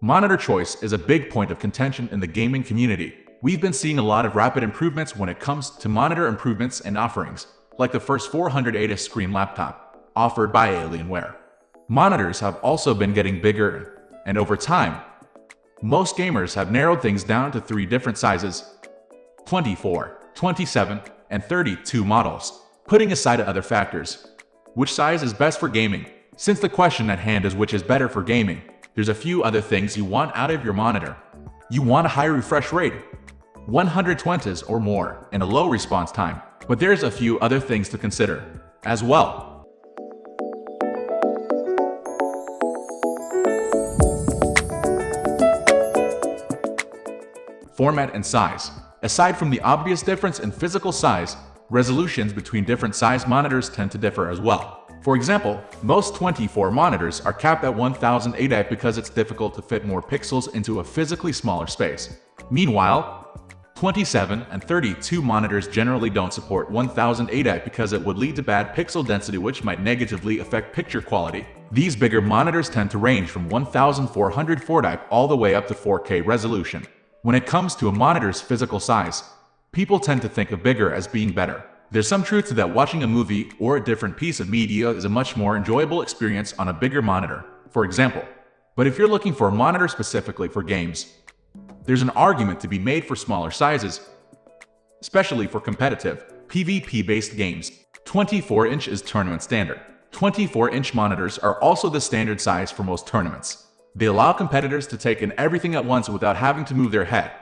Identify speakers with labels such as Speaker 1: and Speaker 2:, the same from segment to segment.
Speaker 1: Monitor choice is a big point of contention in the gaming community. We've been seeing a lot of rapid improvements when it comes to monitor improvements and offerings, like the first 400 ASUS screen laptop, offered by Alienware. Monitors have also been getting bigger, and over time, most gamers have narrowed things down to 3 different sizes: 24, 27, and 32 models. Putting aside other factors, which size is best for gaming? Since the question at hand is which is better for gaming, there's a few other things you want out of your monitor. You want a high refresh rate, 120s or more, and a low response time. But there's a few other things to consider as well. Format and size. Aside from the obvious difference in physical size, resolutions between different size monitors tend to differ as well. For example, most 24 monitors are capped at 1080p because it's difficult to fit more pixels into a physically smaller space. Meanwhile, 27 and 32 monitors generally don't support 1080p because it would lead to bad pixel density, which might negatively affect picture quality. These bigger monitors tend to range from 1440p all the way up to 4K resolution. When it comes to a monitor's physical size, people tend to think of bigger as being better. There's some truth to that. Watching a movie or a different piece of media is a much more enjoyable experience on a bigger monitor, for example. But if you're looking for a monitor specifically for games, there's an argument to be made for smaller sizes, especially for competitive, PvP-based games. 24-inch is tournament standard. 24-inch monitors are also the standard size for most tournaments. They allow competitors to take in everything at once without having to move their head.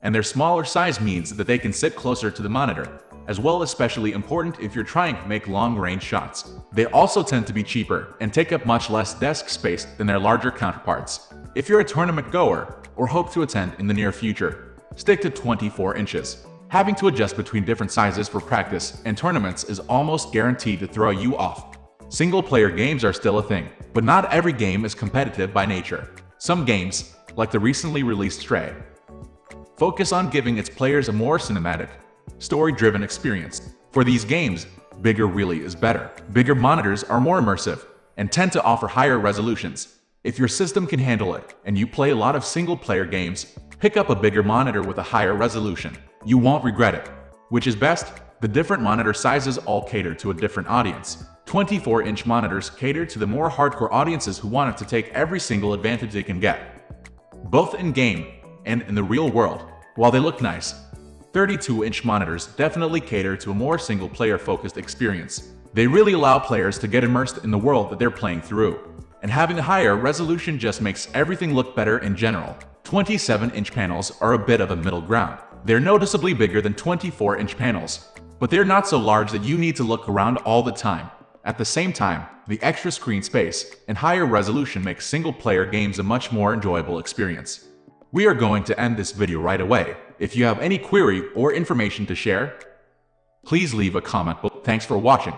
Speaker 1: And their smaller size means that they can sit closer to the monitor, as well, especially important if you're trying to make long-range shots. They also tend to be cheaper and take up much less desk space than their larger counterparts. If you're a tournament goer or hope to attend in the near future, stick to 24 inches. Having to adjust between different sizes for practice and tournaments is almost guaranteed to throw you off. Single-player games are still a thing, but not every game is competitive by nature. Some games, like the recently released Sceptre, focus on giving its players a more cinematic, story-driven experience. For these games, bigger really is better. Bigger monitors are more immersive and tend to offer higher resolutions. If your system can handle it and you play a lot of single-player games, pick up a bigger monitor with a higher resolution. You won't regret it. Which is best? The different monitor sizes all cater to a different audience. 24-inch monitors cater to the more hardcore audiences who want to take every single advantage they can get, both in-game and in the real world. While they look nice, 32-inch monitors definitely cater to a more single-player focused experience. They really allow players to get immersed in the world that they're playing through. And having a higher resolution just makes everything look better in general. 27-inch panels are a bit of a middle ground. They're noticeably bigger than 24-inch panels, but they're not so large that you need to look around all the time. At the same time, the extra screen space and higher resolution make single-player games a much more enjoyable experience. We are going to end this video right away. If you have any query or information to share, please leave a comment below. Thanks for watching.